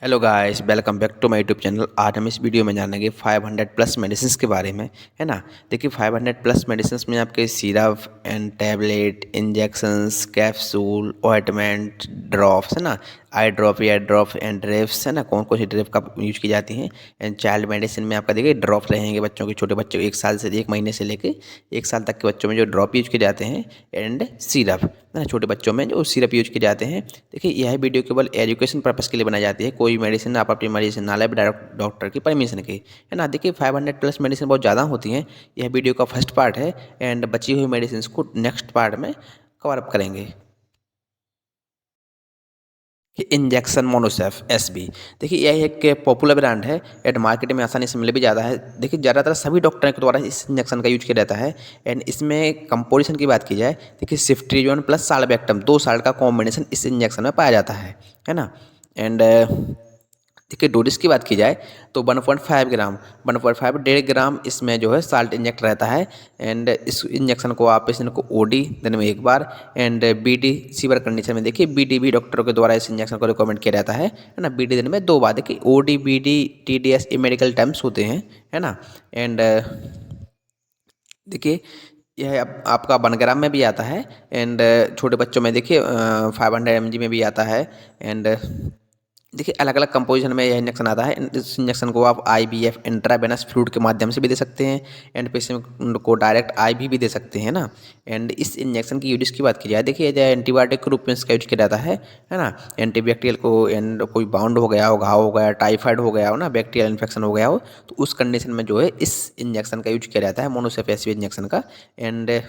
Hello guys, welcome back to my YouTube channel. आज हम इस वीडियो में जानेंगे 500 प्लस मेडिसिन के बारे में, है ना। देखिए 500 प्लस मेडिसिन में आपके syrup and tablet, injections, capsule, ointment, drops, है ना। Eye drop, ear drop and drips, है ना। कौन कौन सी ड्रिप का यूज की जाती हैं। एंड चाइल्ड मेडिसिन में आपका देखिए ड्रॉप रहेंगे बच्चों के, छोटे बच्चों 1 साल से 1 महीने से लेके 1 साल तक के बच्चों में जो ड्रॉप यूज किए जाते हैं, एंड सिरप, है ना। छोटे बच्चों में जो सिरप यूज किए जाते हैं। देखिए यह वीडियो केवल एजुकेशन पर्पज़ के लिए बनाई जाती है। कोई मेडिसिन आप अपनी मर्जी से ना लें, डायरेक्ट डॉक्टर की परमिशन की, है ना। देखिए 500 प्लस मेडिसिन बहुत ज़्यादा होती हैं। यह वीडियो का फर्स्ट पार्ट है एंड बची हुई मेडिसिन को नेक्स्ट पार्ट में कवर अप करेंगे। कि इंजेक्शन मोनोसेफ एसबी, देखिए यह एक पॉपुलर ब्रांड है एंड मार्केट में आसानी से मिल भी जाता है। देखिए ज़्यादातर सभी डॉक्टरों के द्वारा इस इंजेक्शन का यूज किया जाता है। एंड इसमें कंपोजिशन की बात की जाए, देखिए सिफ्ट्रिजोन प्लस साल्बेक्टम 2 साल का कॉम्बिनेशन इस इंजेक्शन में पाया जाता है ना। एंड देखिए डोजेस की बात की जाए तो 1.5 ग्राम, 1.5 1.5 ग्राम इसमें जो है साल्ट इंजेक्ट रहता है। एंड इस इंजेक्शन को आप पेशेंट को ओडी दिन में एक बार एंड बीडी सीवर कंडीशन में, देखिए बीडी भी डॉक्टरों के द्वारा इस इंजेक्शन को रिकमेंड किया जाता है ना। बीडी दिन में 2 बार, देखिए ओडी बीडी टीडीएस ये मेडिकल टर्म्स होते हैं, है ना। एंड देखिए यह आपका 1 ग्राम में भी आता है एंड छोटे बच्चों में देखिए 500 mg में भी आता है। एंड देखिए अलग अलग कंपोजिशन में यह इंजेक्शन आता है। इस इंजेक्शन को आप आईवीएफ इंट्रावेनस फ्लूइड के माध्यम से भी दे सकते हैं एंड पेशेंट को डायरेक्ट आईवी भी दे सकते हैं ना। एंड इस इंजेक्शन की यूज की बात की जाए, देखिए एंटीबायोटिक के रूप में इसका यूज किया जाता है ना। एंटीबैक्टीरियल को एंड कोई बाउंड हो गया हो, घाव हो गया, टाइफाइड हो गया हो ना, बैक्टीरियल इन्फेक्शन हो गया हो, तो उस कंडीशन में जो है इस इंजेक्शन का यूज किया जाता है, मोनोसेफ एसवी इंजेक्शन का। एंड ये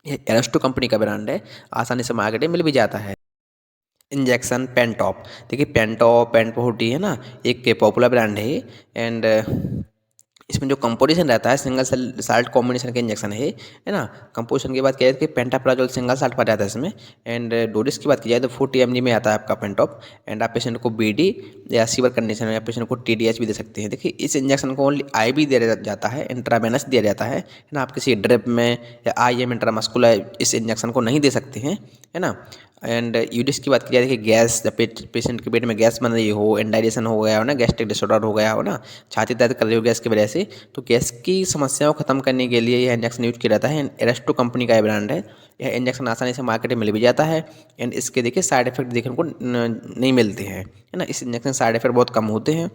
एरेस्टो कंपनी का ब्रांड है, आसानी से मार्केट में मिल भी जाता है। इंजेक्शन पेंटॉप, देखिए पेंटॉप पेंटोटी है ना, एक पॉपुलर ब्रांड है। एंड इसमें जो कंपोजिशन रहता है सिंगल साल्ट कॉम्बिनेशन के इंजेक्शन है ना। कंपोजिशन की बात की जाए तो पेंटाप्राजोल सिंगल साल्ट पड़ जाता है इसमें। एंड डोजेस की बात की जाए तो 40 mg में आता है आपका पेंटॉप। एंड आप पेशेंट को बीडी या सीवर कंडीशन में या पेशेंट को टीडीएच भी दे सकते हैं। देखिए इस इंजेक्शन को ओनली आई भी दिया जाता है, इंट्रावेनस दिया जाता है ना। आप किसी ड्रिप में या IM इंट्रामस्कुलर इस इंजेक्शन को नहीं दे सकते हैं, है ना। एंड यूडिस की बात की जाए, देखिए गैस, जब पेशेंट के पेट में गैस बन रही हो, इंडाइजेशन हो गया हो ना, गैस्ट्रिक डिसऑर्डर हो गया हो ना, छाती दर्द कर रही हो गैस की वजह से, तो गैस की समस्याओं को खत्म करने के लिए यह इंजेक्शन यूज किया जाता है। एरेस्टो कंपनी का यह ब्रांड है। यह इंजेक्शन आसानी से मार्केट में मिल भी जाता है एंड इसके देखिए साइड इफेक्ट देखने को नहीं मिलते हैं, है ना। इस इंजेक्शन साइड इफेक्ट बहुत कम होते हैं।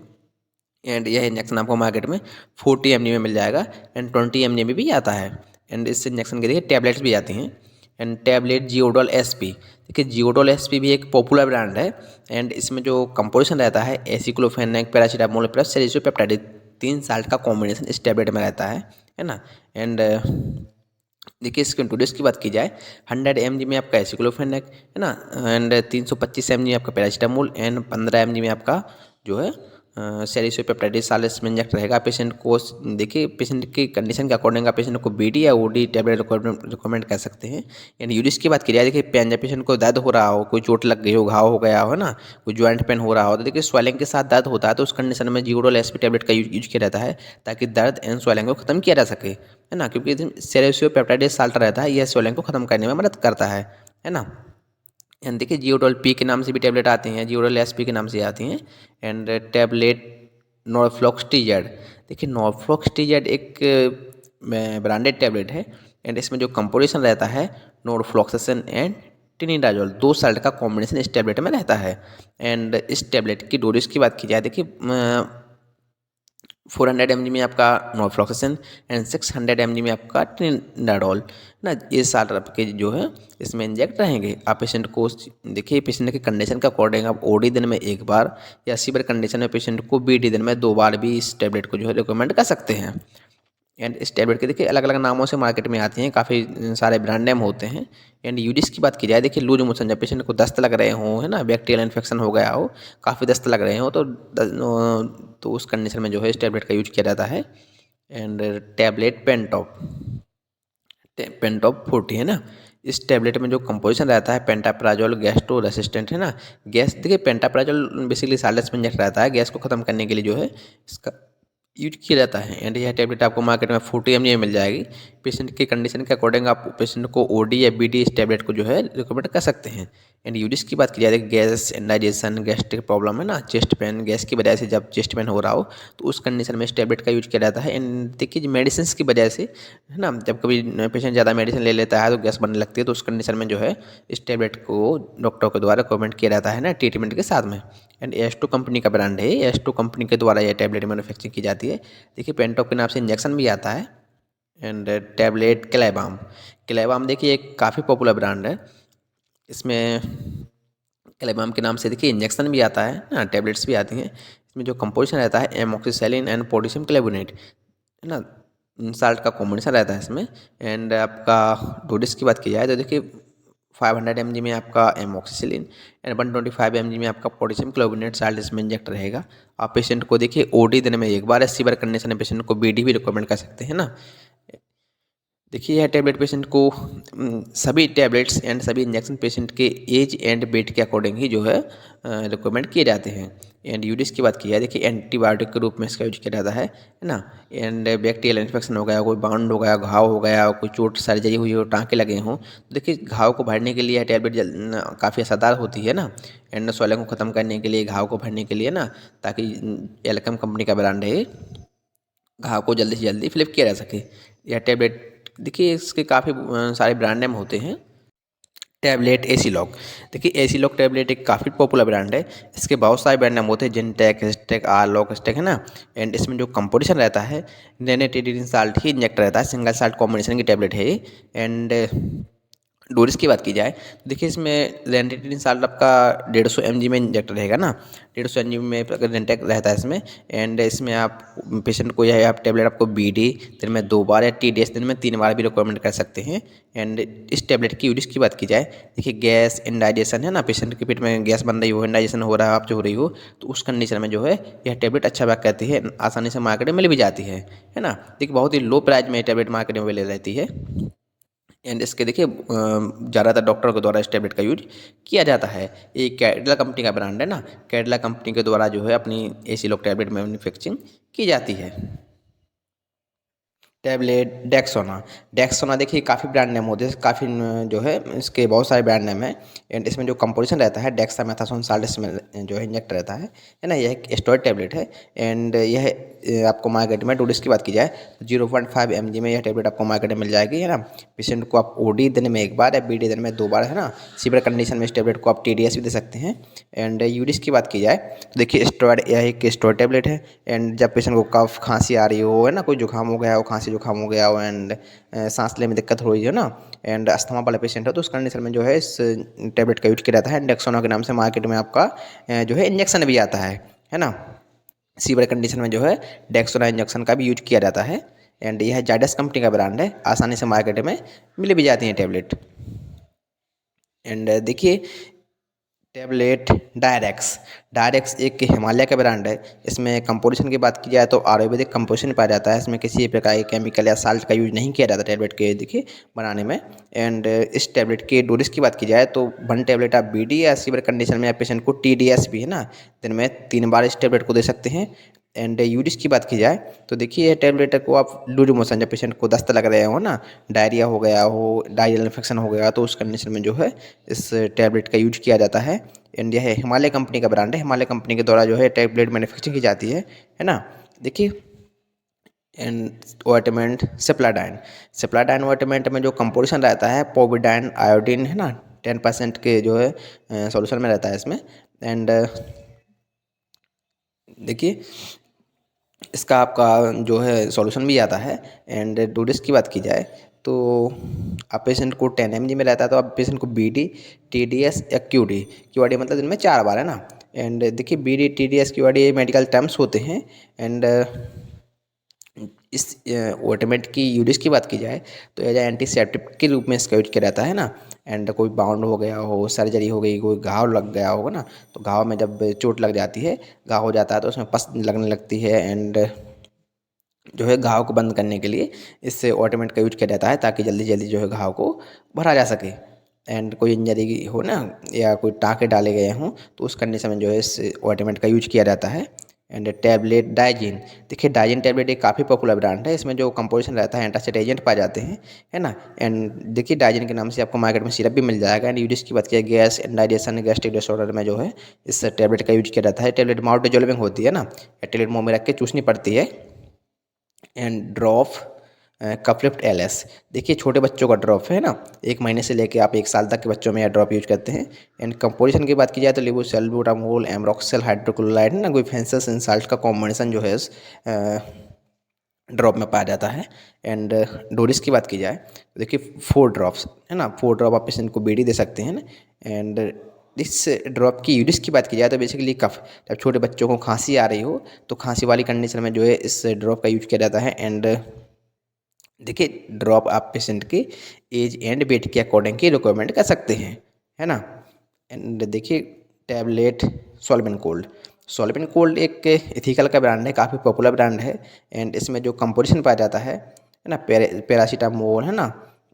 एंड यह इंजेक्शन आपको मार्केट में 40 mg में मिल जाएगा एंड 20 mg में भी आता है। एंड इस इंजेक्शन के देखिए टैबलेट्स भी आती हैं। एंड टैबलेट जियोडोल एसपी, देखिए जियोडोल एसपी भी एक पॉपुलर ब्रांड है। एंड इसमें जो कंपोजिशन रहता है एसिक्लोफेनेक पैरासीटामोल प्लस सेलिसोपेप्टाइड 3 साल्ट का कॉम्बिनेशन इस टैबलेट में रहता है ना। एंड देखिए इसके डोजेस की बात की जाए 100 mg में आपका एसिक्लोफेनेक, है ना। एंड 325 mg में आपका पैरासीटामोल एंड 15 mg में आपका जो है सेलिसोपेप्टाइड 40 में इंजेक्ट रहेगा पेशेंट को। देखिए पेशेंट की कंडीशन के अकॉर्डिंग आप पेशेंट को बीडी या ओडी टैबलेट रिकमेंड कर सकते हैं। यानी यूरिस की बात की जाए, देखिए पेशेंट को दर्द हो रहा हो, कोई चोट लग गई हो, घाव हो गया हो ना, कोई ज्वाइंट पेन हो रहा हो, तो देखिए स्वेलिंग के साथ दर्द होता है, तो उस कंडीशन में जियोडोल एसपी टैबलेट का यूज किया जाता है ताकि दर्द एंड स्वेलिंग को खत्म किया जा सके, है ना। क्योंकि सेलिसोपेप्टाइड साल्ट रहता है, यह स्वेलिंग को खत्म करने में मदद करता है ना। एंड देखिए जियोडोल पी के नाम से भी टैबलेट आती हैं, जियोडोल एसपी के नाम से आती हैं। एंड टैबलेट नॉर्फ्लॉक्सटिजेड, देखिए नॉर्फ्लॉक्सटिजेड एक ब्रांडेड टैबलेट है। एंड इसमें जो कंपोजिशन रहता है नॉर्फ्लॉक्सासिन एंड टिनिडाजोल 2 साल्ट का कॉम्बिनेशन इस टैबलेट में रहता है। एंड इस टैबलेट की डोजेस की बात की जाए, देखिए 400 mg में आपका नॉर्फ्लॉक्सासिन एंड 600 mg में आपका टिनिडाजोल ना, ये सारे आपके जो है इसमें इंजेक्ट रहेंगे। आप पेशेंट को देखिए पेशेंट की कंडीशन के अकॉर्डिंग आप ओडी दिन में एक बार या सीवियर कंडीशन में पेशेंट को बीडी दिन में 2 बार भी इस टैबलेट को जो है रिकमेंड कर सकते हैं। एंड इस टैबलेट के देखिए अलग अलग नामों से मार्केट में आती हैं, काफ़ी सारे ब्रांड नेम होते हैं। एंड यूजिस की बात की जाए, देखिए लूज मोशन जब पेशेंट को दस्त लग रहे हों, है ना, बैक्टीरियल इन्फेक्शन हो गया हो, काफ़ी दस्त लग रहे हो, तो उस कंडीशन में जो है इस टैबलेट का यूज किया जाता है। एंड टैबलेट पेंटॉप, पेंटॉप 40, है ना। इस टैबलेट में जो कंपोजिशन रहता है पेंटाप्राजोल गैस्ट्रो रेसिस्टेंट, है ना। गैस देखिए पेंटाप्राजोल बेसिकली साल्ट में इंजेक्ट रहता है, गैस को खत्म करने के लिए जो है इसका यूज किया जाता है। एंड यह टैबलेट आपको मार्केट में 40 mg में मिल जाएगी। पेशेंट की कंडीशन के अकॉर्डिंग आप पेशेंट को ओडी या बीडी इस टैबलेट को जो है रिकमेंड कर सकते हैं। एंड यूजिस की बात की जाए तो गैस, इंडाइजेशन, गैस्ट्रिक प्रॉब्लम है ना, चेस्ट पेन, गैस की वजह से जब चेस्ट पेन हो रहा हो तो उस कंडीशन में इस टैबलेट का यूज किया जाता है। एंड देखिए मेडिसिन की वजह से है ना, जब कभी पेशेंट ज़्यादा मेडिसिन ले लेता है तो गैस बनने लगती है, तो उस कंडीशन में जो है इस टैबलेट को डॉक्टर के द्वारा रिकमेंड किया जाता है ना ट्रीटमेंट के साथ में। एंड एस टू कंपनी का ब्रांड है, एस टू कंपनी के द्वारा यह टैबलेट मैन्युफैक्चरिंग की जाती है। देखिए पेंटॉप के नाम से इंजेक्शन भी आता है। एंड टैबलेट क्लेबाम, क्लेबाम देखिए एक काफ़ी पॉपुलर ब्रांड है। इसमें क्लेबाम के नाम से देखिए इंजेक्शन भी आता है ना, टैबलेट्स भी आती हैं। इसमें जो कंपोजिशन रहता है एमोक्सिसिलिन एंड पोटेशियम क्लेबोनेट है ना, साल्ट का कॉम्बिनेशन रहता है इसमें। एंड आपका डोजेस की बात की जाए तो देखिए 500 mg में आपका एमोक्सिसिलिन एंड 125 mg में आपका पोटेशियम क्लोबिनेट साल्ट इसमें इंजेक्ट रहेगा। आप पेशेंट को देखिए ओडी दिन में एक बार, सीवियर कंडीशन में पेशेंट को बीडी भी रिकमेंड कर सकते हैं ना। देखिए यह टैबलेट पेशेंट को सभी टैबलेट्स एंड सभी इंजेक्शन पेशेंट के एज एंड वेट के अकॉर्डिंग ही जो है रिकमेंड किए जाते हैं। एंड यूजेस की बात की जाए देखिए एंटीबायोटिक के रूप में इसका यूज किया जाता है ना। एंड बैक्टीरियल इन्फेक्शन हो गया, कोई बाउंड हो गया, घाव हो गया, कोई चोट सर्जरी हुई हो, टाँके लगे हों, तो देखिए घाव को भरने के लिए यह टैबलेट काफ़ी असरदार होती है ना। एंड स्वैलिंग को ख़त्म करने के लिए, घाव को भरने के लिए ना, ताकि एल्कम कंपनी का ब्रांड है, घाव को जल्दी से जल्दी फ्लिप किया जा सके। यह टैबलेट देखिए इसके काफ़ी सारे ब्रांड नेम होते हैं। टैबलेट एसीलॉक, देखिए एसीलॉक टैबलेट एक काफ़ी पॉपुलर ब्रांड है। इसके बहुत सारे ब्रांड नेम होते हैं, जिनटेक, हिस्टेक, आरलॉक, हिस्टेक है ना। एंड इसमें जो कंपोजिशन रहता है रेनिटिडिन साल्ट ही इंजेक्ट रहता है, सिंगल साल्ट कॉम्बिनेशन की टैबलेट है ये। एंड डोजेस की बात की जाए तो देखिए इसमें रेनिटिडिन साल्ट आपका 150 mg में इंजेक्ट रहेगा ना, 150 mg में अगर रेंटेक रहता है इसमें। एंड इसमें आप पेशेंट को यह आप टैबलेट आपको बीडी दिन में 2 बार या TDS दिन में 3 बार भी रिकमेंड कर सकते हैं। एंड इस टैबलेट की यूज की बात की जाए, देखिए गैस, इंडाइजेशन है ना, पेशेंट के पेट में गैस बन रही हो, इंडाइजेशन हो रहा है, आप जो हो रही हो, तो उस कंडीशन में जो है यह टैबलेट अच्छा वर्क करती है, आसानी से मार्केट में मिल भी जाती है ना। देखिए बहुत ही लो प्राइस में ये टैबलेट मार्केट में अवेलेबल रहती है। एंड इसके देखिए ज़्यादातर डॉक्टर के द्वारा इस टैबलेट का यूज किया जाता है। ये कैडिला कंपनी का ब्रांड है ना, कैडिला कंपनी के द्वारा जो है अपनी एसीलॉक टैबलेट मैन्युफैक्चरिंग की जाती है। टैबलेट डेक्सोना, डेक्सोना देखिए काफ़ी ब्रांड नेम होते हैं, काफ़ी जो है इसके बहुत सारे ब्रांड नेम हैं। एंड इसमें जो कंपोजिशन रहता है डेक्सामेथासोन साल्ट इसमें जो है इंजेक्ट रहता है ना। यह एक स्टेरॉइड टैबलेट है। एंड यह आपको मार्केट में डोजेस की बात की जाए तो 0.5 mg में यह टैबलेट आपको मार्केट में मिल जाएगी है ना। पेशेंट को आप ओडी दिन में एक बार या बीडी दिन में 2 बार है ना, सीवियर कंडीशन में इस टैबलेट को आप TDS भी दे सकते हैं। एंड यूरिस की बात की जाए तो देखिए स्टेरॉइड, यह एक स्टेरॉइड टैबलेट है। एंड जब पेशेंट को कफ खांसी आ रही हो है ना, कोई जुकाम हो गया हो, खांसी जुकाम हो गया हो, एंड सांस लेने में दिक्कत हो रही है ना, एंड अस्थमा वाला पेशेंट है, तो उस कंडीशन में जो है इस टैबलेट का यूज किया जाता है। डेक्सोना के नाम से मार्केट में आपका जो है इंजेक्शन भी आता है ना। सीवियर कंडीशन में जो है डेक्सोना इंजेक्शन का भी यूज किया जाता है। एंड यह जायडस कंपनी का ब्रांड है, आसानी से मार्केट में मिल भी जाती है टैबलेट। एंड देखिए टैबलेट डायरेक्स, डायरेक्स एक हिमालय का ब्रांड है। इसमें कंपोजिशन की बात की जाए तो आयुर्वेदिक कंपोजिशन पाया जाता है, इसमें किसी प्रकार के केमिकल या साल्ट का यूज नहीं किया जाता टैबलेट के देखिए बनाने में। एंड इस टैबलेट के डोजेस की बात की जाए तो 1 टैबलेट आप बीडी या सीवियर कंडीशन में या पेशेंट को TDS भी है ना, दिन में 3 बार इस टैबलेट को दे सकते हैं। एंड यूजिस की बात की जाए तो देखिए ये टैबलेट को आप लूज मोशन, जब पेशेंट को दस्त लग रहे हो ना, डायरिया हो गया हो, डायरियल इन्फेक्शन हो गया, तो उस कंडीशन में जो है इस टैबलेट का यूज किया जाता है। एंड यह हिमालय कंपनी का ब्रांड है, हिमालय कंपनी के द्वारा जो है टैबलेट मैन्युफैक्चरिंग की जाती है ना। देखिए एंड ऑइंटमेंट सेप्लाडाइन, सेप्लाडाइन ऑइंटमेंट में जो कंपोजिशन रहता है पोविडाइन आयोडीन है ना, 10% के जो है सॉल्यूशन में रहता है इसमें। एंड देखिए इसका आपका जो है सॉल्यूशन भी आता है। एंड डोजेस की बात की जाए तो आप पेशेंट को 10 mg में रहता है, तो आप पेशेंट को BD, TDS या QD मतलब दिन में 4 बार है ना। एंड देखिए BD, TDS, QD medical terms होते हैं। एंड इस ऑटोमेट की यूजेस की बात की जाए तो एज एंटीसेप्टिक के रूप में इसका यूज किया जाता है ना। एंड कोई बाउंड हो गया हो, सर्जरी हो गई, कोई घाव लग गया होगा ना, तो घाव में जब चोट लग जाती है, घाव हो जाता है, तो उसमें पस लगने लगती है। एंड जो है घाव को बंद करने के लिए इस ऑटोमेट का यूज किया जाता है, ताकि जल्दी जल्दी जो है घाव को भरा जा सके। एंड कोई इंजरी हो ना या कोई टाँके डाले गए हों, तो उस कंडीशन में जो है इस ऑटोमेट का यूज किया जाता है। And tablet डाइजिन। देखिए डाइजिन टैबलेट एक काफ़ी पॉपुलर ब्रांड है, इसमें जो कंपोजिशन रहता है एंटासिड एजेंट पाए जाते हैं, है ना। एंड देखिए डाइजिन के नाम से आपको मार्केट में सिरप भी मिल जाएगा। एंड यूज की बात किया gas and digestion gastric disorder में जो है इस टैबलेट का यूज किया जाता है। टैबलेट माउथ डिजोल्विंग होती है ना, टैबलेट मुँह में रख के चूसनी पड़ती है। एंड ड्रॉप कपलिफ्ट एलएस, देखिए छोटे बच्चों का ड्रॉप है ना, 1 महीने से लेके आप 1 साल तक के बच्चों में यह ड्रॉप यूज करते हैं। एंड कंपोजिशन की बात की जाए तो लेवोसेल्बुटामोल एमरोक्सेल हाइड्रोक्लोराइड ना गुइफेंसस इन साल्ट का कॉम्बिनेशन जो है ड्रॉप में पाया जाता है। एंड डोरिस की बात की जाए तो देखिए 4 ड्रॉप्स है ना, 4 ड्रॉप आप पेशेंट को बीडी दे सकते हैं ना। एंड इस ड्रॉप की यूज की बात की जाए तो बेसिकली कफ, जब छोटे बच्चों को खांसी आ रही हो तो खांसी वाली कंडीशन में जो है इस ड्रॉप का यूज किया जाता है। एंड देखिए ड्रॉप आप पेशेंट के एज एंड वेट के अकॉर्डिंग की रिक्वायरमेंट कर सकते हैं, है ना। एंड देखिए tablet solvent cold, solvent cold एक इथिकल का ब्रांड है, काफ़ी पॉपुलर ब्रांड है। एंड इसमें जो कंपोजिशन पाया जाता है ना, पैरासीटामोल है ना,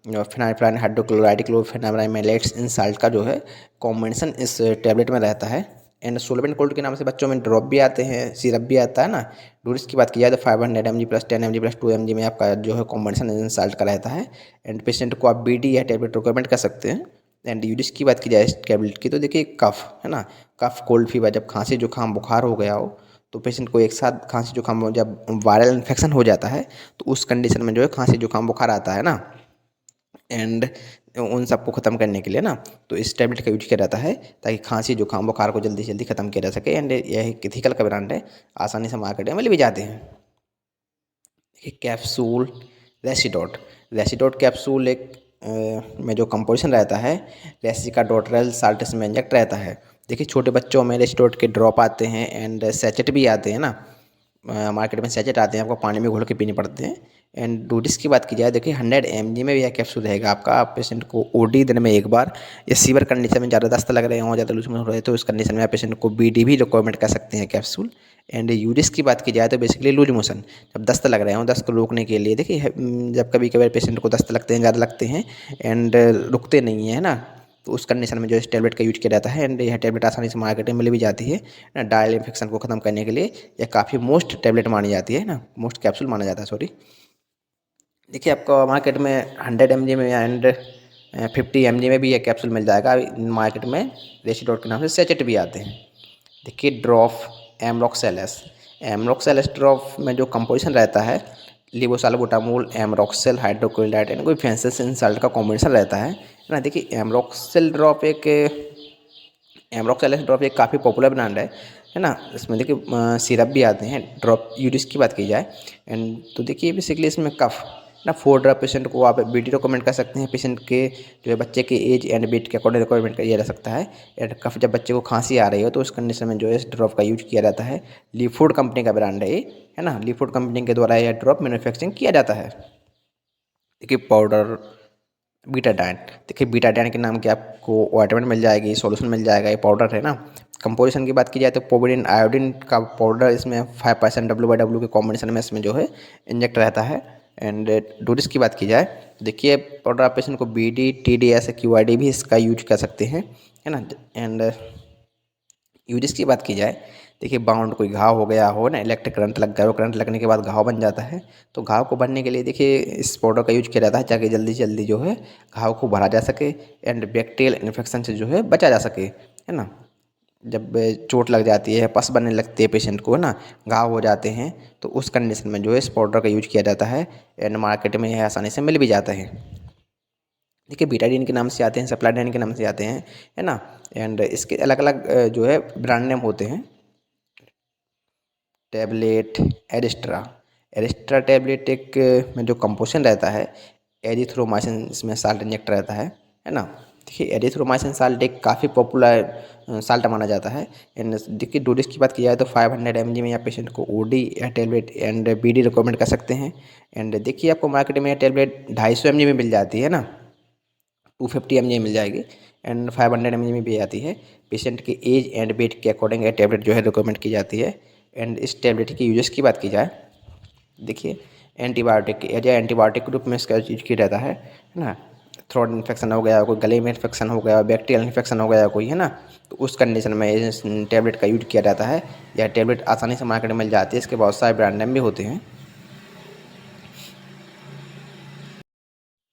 फिनाइल हाइड्रोक्लोराइड क्लोरफेनामाइलेट्स इन साल्ट का जो है कॉम्बिनेशन इस टैबलेट में रहता है। एंड सोलवेंट कोल्ड के नाम से बच्चों में ड्रॉप भी आते हैं, सिरप भी आता है ना। डोज की बात की जाए तो 500 mg plus 10 mg plus 2 mg में आपका जो है कॉम्बिनेशन इन साल्ट का रहता है। एंड पेशेंट को आप बीडी या टैबलेट रिकमेंड कर सकते हैं। एंड यूडिस की बात की जाए इस टैबलेट की तो देखिए कफ है ना, कफ कोल्ड फीवर, जब खांसी जुकाम बुखार हो गया हो तो पेशेंट को एक साथ खांसी जुकाम, जब वायरल इन्फेक्शन हो जाता है तो उस कंडीशन में जो है खांसी जुकाम बुखार आता है ना। एंड उन सबको ख़त्म करने के लिए ना तो इस टैबलेट का यूज किया जाता है ताकि खांसी जुकाम बुखार को जल्दी से जल्दी ख़त्म किया जा सके। एंड यह एक एथिकल का ब्रांड है, आसानी से मार्केट में मिल भी जाते हैं। कैप्सूल रेसिडोट, रेसिडोट कैप्सूल एक में जो कंपोजिशन रहता है रेसिकाडोट्रेल साल्ट में इंजेक्ट रहता है। देखिए छोटे बच्चों में रेसिडोट के ड्रॉप आते हैं एंड सैचेट भी आते हैं ना, मार्केट में सैचेट आते हैं, आपको पानी में घोल के पीने पड़ते हैं। एंड डोजिस की बात की जाए देखिए 100 mg में यह कैप्सूल रहेगा आपका। आप पेशेंट को ओडी दिन में एक बार, या सीवर कंडीशन में ज़्यादा दस्त लग रहे हों, ज़्यादा लूज मोशन हो रहे तो उस कंडीशन में आप पेशेंट को बीडी भी रिकमेंड कर सकते हैं कैप्सूल। एंड यूरिस की बात की जाए तो बेसिकली लूज मोशन, जब दस्त लग रहे हों, दस्त को रोकने के लिए देखिए जब कभी कभी पेशेंट को दस्त लगते हैं, ज़्यादा लगते हैं एंड रुकते नहीं है ना, तो उस कंडीशन में जो इस टैबलेट का यूज किया जाता है। एंड यह टैबलेट आसानी से मार्केट में मिल भी जाती है ना, डायल इन्फेक्शन को ख़त्म करने के लिए यह काफ़ी मोस्ट टैबलेट मानी जाती है ना, मोस्ट कैप्सूल माना जाता है सॉरी। देखिए आपको मार्केट में 100 mg में एंड 50 mg में भी यह कैप्सूल मिल जाएगा मार्केट में। रेसिडोट के नाम से सैचेट भी आते हैं। देखिए ड्रॉप एमरोक्सेलस, एमरोक्सेलस ड्रॉप में जो कंपोजिशन रहता है लिबोसाल्बुटामोल एमरोक्सेल हाइड्रोक्लोराइड एंड कोई फैंसेस इन साल्ट का कॉम्बिनेशन रहता है ना। देखिए एमरोक्सेलस ड्रॉप एक काफ़ी पॉपुलर ब्रांड है ना। इसमें देखिए सिरप भी आते हैं। ड्रॉप यूज की बात की जाए एंड तो देखिए बेसिकली इसमें कफ ना 4 ड्रॉप पेशेंट को आप बीडी रिकमेंड कर सकते हैं। पेशेंट के जो है बच्चे के एज एंड वेट के अकॉर्डिंग रिकमेंड किया जा सकता है। एंड कफ जब बच्चे को खांसी आ रही हो तो उस कंडीशन में जो है इस ड्रॉप का यूज किया जाता है। लीफूड कंपनी का ब्रांड है ये, है ना। लीफूड कंपनी के द्वारा यह ड्रॉप मैन्युफैक्चरिंग किया जाता है। देखिए पाउडर बीटाडाइन, देखिए बीटाडाइन के नाम की आपको ऑइंटमेंट मिल जाएगी, सॉल्यूशन मिल जाएगा, ये पाउडर है ना। कंपोजिशन की बात की जाए तो पोविडिन आयोडीन का पाउडर, इसमें 5% W/W के कॉम्बिनेशन में इसमें जो है इंजेक्ट रहता है। एंड डोज की बात की जाए देखिए पाउडर आप पेशेंट को BD TDS QID भी इसका यूज कर सकते हैं, है ना। एंड यूजेस की बात की जाए देखिए बाउंड कोई घाव हो गया हो ना, इलेक्ट्रिक करंट लग गया हो, करंट लगने के बाद घाव बन जाता है, तो घाव को भरने के लिए देखिए इस पाउडर का यूज किया जाता है ताकि जल्दी से जल्दी जो है घाव को भरा जा सके एंड बैक्टीरियल इन्फेक्शन से जो है बचा जा सके, है ना। जब चोट लग जाती है, पस बनने लगती है पेशेंट को, है ना, घाव हो जाते हैं, तो उस कंडीशन में जो है इस पाउडर का यूज किया जाता है। एंड मार्केट में यह आसानी से मिल भी जाता है। देखिए बीटाडीन के नाम से आते हैं, सप्लाडाइन के नाम से आते हैं, है ना। एंड इसके अलग अलग जो है ब्रांड नेम होते हैं। टैबलेट एरिस्ट्रा, एरिस्ट्रा टैबलेट एक में जो कंपोजिशन रहता है एरिथ्रोमाइसिन, इसमें साल्ट इंजेक्ट रहता है ना। देखिए एरिथ्रोमाइसिन साल्ट एक काफ़ी पॉपुलर साल्ट माना जाता है। एंड देखिए डोज की बात की जाए तो 500 mg में या पेशेंट को OD या टैबलेट एंड BD रिकमेंड कर सकते हैं। एंड देखिए आपको मार्केट में यह टैबलेट 250 mg में मिल जाती है ना, 250 mg मिल जाएगी। एंड 500 mg में भी आती है। पेशेंट के एज एंड वेट के अकॉर्डिंग ये टैबलेट जो है रिकमेंड की जाती है। एंड इस टैबलेट की यूजेस की बात की जाए देखिए एंटीबायोटिक एज एंटीबायोटिक के रूप में इसका यूज किया जाता है ना। थ्रोट इन्फेक्शन हो गया, कोई गले में इन्फेक्शन हो गया, बैक्टीरियल इन्फेक्शन हो गया कोई, है ना, तो उस कंडीशन में इस टैबलेट का यूज किया जाता है। यह टैबलेट आसानी से मार्केट में मिल जाती है, इसके बहुत सारे ब्रांड नेम भी होते हैं।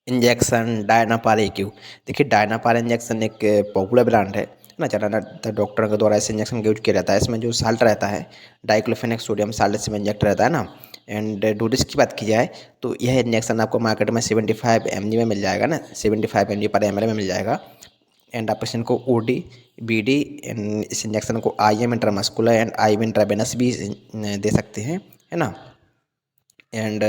Injection Dynapar AQ. देखिए डायनापार इंजेक्शन एक पॉपुलर ब्रांड है ना, ज़्यादातर डॉक्टरों के द्वारा इस इंजेक्शन का यूज किया जाता है। इसमें जो साल्ट रहता है डाइक्लोफेनेक सोडियम साल्ट इसमें इंजेक्ट रहता है ना। एंड डोजेज की बात की जाए तो यह इंजेक्शन आपको मार्केट में 75 mg में मिल जाएगा ना, 75 mg पर ml में मिल जाएगा। एंड आप पेशेंट को ओडी बीडी एंड इस इंजेक्शन को IM intramuscular and IM intravenous भी दे सकते हैं, है ना। एंड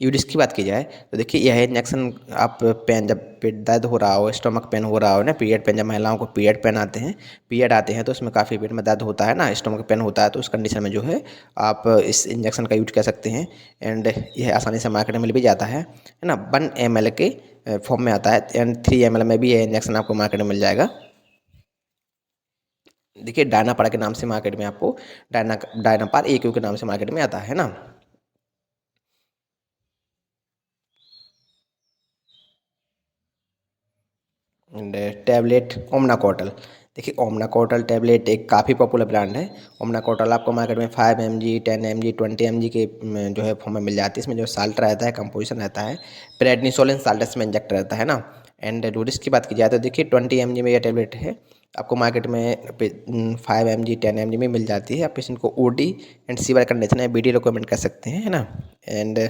यूडिस की बात की जाए तो देखिए यह इंजेक्शन आप पेन जब पेट दर्द हो रहा हो, स्टमक पेन हो रहा हो ना, पीरियड पेन, जब महिलाओं को पीरियड आते हैं तो उसमें काफ़ी पेट में दर्द होता है ना, स्टमक पेन होता है, तो उस कंडीशन में जो है आप इस इंजेक्शन का यूज कर सकते हैं। एंड यह आसानी से मार्केट में मिल भी जाता है ना। 1 ml के फॉर्म में आता है एंड 3 ml में भी यह इंजेक्शन आपको मार्केट में मिल जाएगा। देखिए डायनापार के नाम से मार्केट में आपको डायनापार एक्यू के नाम से मार्केट में आता है ना। And tablet Omnacortil. देखिए ओमनाकोटल टैबलेट एक काफ़ी पॉपुलर ब्रांड है। ओमनाकोटल आपको मार्केट में 5 mg 10 mg 20 mg के जो है फॉर्म में मिल जाती है। इसमें जो साल्ट रहता है, कंपोजिशन रहता है प्रेडनिसोलिन साल्ट इसमें इंजेक्ट रहता है ना। एंड डोजेज की बात की जाए तो देखिए 20 mg में यह टैबलेट है, आपको मार्केट में 5 mg 10 mg में मिल जाती है। आप पेशेंट को OD एंड सीवियर कंडीशन है BD रिकमेंड कर सकते हैं, है ना। एंड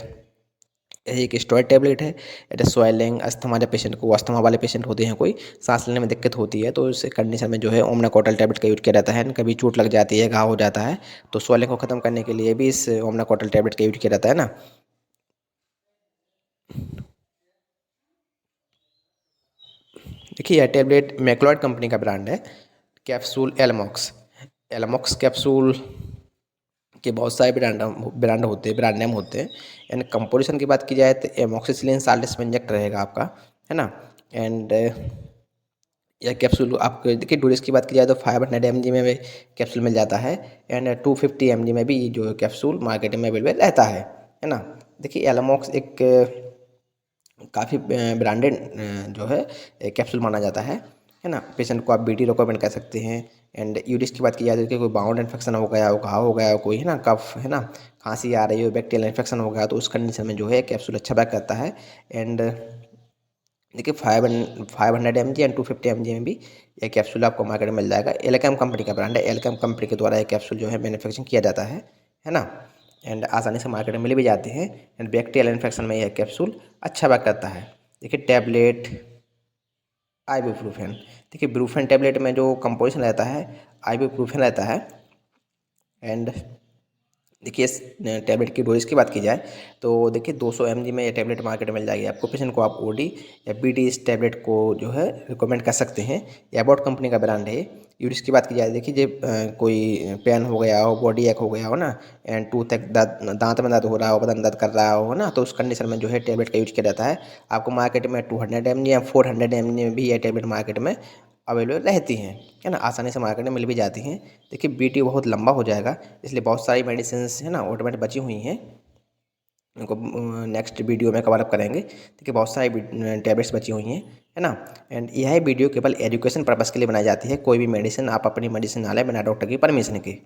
एक स्टेरॉइड टैबलेट है। एट स्वेलिंग अस्थमा, जब पेशेंट को अस्थमा वाले पेशेंट होते हैं, कोई सांस लेने में दिक्कत होती है, तो उस कंडीशन में जो है ओमनाकोटल टैबलेट का यूज किया जाता है। कभी चोट लग जाती है, घाव हो जाता है, तो स्वेलिंग को ख़त्म करने के लिए भी इस ओमनाकोटल टैबलेट का यूज किया जाता है ना। देखिए यह टैबलेट मैक्लोड कंपनी का ब्रांड है। कैप्सूल एलमॉक्स, एलमॉक्स कैप्सूल के बहुत सारे ब्रांड नेम होते हैं। एंड कंपोजिशन की बात की जाए तो एमोक्सिसिलिन साल्ट इसमें इंजेक्ट रहेगा आपका, है ना। एंड यह कैप्सूल आपको देखिए डोजेज की बात की जाए तो 500 mg में भी कैप्सूल मिल जाता है। एंड 250 mg में भी जो कैप्सूल मार्केट में अवेलेबल रहता है ना। देखिए एलामॉक्स एक काफ़ी ब्रांडेड जो है कैप्सूल माना जाता है ना। पेशेंट को आप BD रिकमेंड कर सकते हैं। एंड यूरिस की बात की जाए तो कि कोई बाउंड इन्फेक्शन हो गया हो, घाव हो गया हो, कोई है ना, कफ है ना, खांसी आ रही हो, बैक्टीरियल इन्फेक्शन हो गया, तो उस कंडीशन में जो है कैप्सूल अच्छा वर्क करता है। एंड देखिए 500 mg एंड 250 mg में भी ये कैप्सूल आपको मार्केट में मिल जाएगा। एल्केम कंपनी का ब्रांड है। एल्केम कंपनी के द्वारा ये कैप्सूल जो है मैन्युफैक्चरिंग किया जाता है ना। एंड आसानी से मार्केट में मिल भी जाते हैं। एंड बैक्टीरियल इन्फेक्शन में यह कैप्सूल अच्छा वर्क करता है। देखिए टैबलेट आइबुप्रोफेन। देखिए ब्रूफेन टैबलेट में जो कंपोजिशन रहता है आइबुप्रोफेन रहता है। एंड देखिए इस टैबलेट की डोज की बात की जाए तो देखिए 200 mg में ये टैबलेट मार्केट में मिल जाएगी आपको। पेशेंट को आप OD या BD इस टैबलेट को जो है रिकमेंड कर सकते हैं। ये एबॉट कंपनी का ब्रांड है। यूरिस की बात की जाए देखिए जब कोई पेन हो गया हो, बॉडी एक हो गया हो ना, एंड टूथ एक दांत में दर्द हो रहा हो, बदन दर्द कर रहा हो ना, तो उस कंडीशन में जो है टैबलेट का यूज किया जाता है। आपको मार्केट में 200 mg या 400 mg में भी यह टैबलेट मार्केट में अवेलेबल रहती हैं, है ना, आसानी से मार्केट में मिल भी जाती हैं। देखिए BT बहुत लंबा हो जाएगा, इसलिए बहुत सारी मेडिसिन है ना ऑटोमेटिक बची हुई हैं, उनको नेक्स्ट वीडियो में कवर अप करेंगे। देखिए बहुत सारी टैबलेट्स बची हुई हैं, है ना। एंड यह वीडियो केवल एजुकेशन पर्पज़ के लिए बनाई जाती है। कोई भी मेडिसिन आप अपनी मेडिसिन ना लें बिना डॉक्टर की परमिशन के।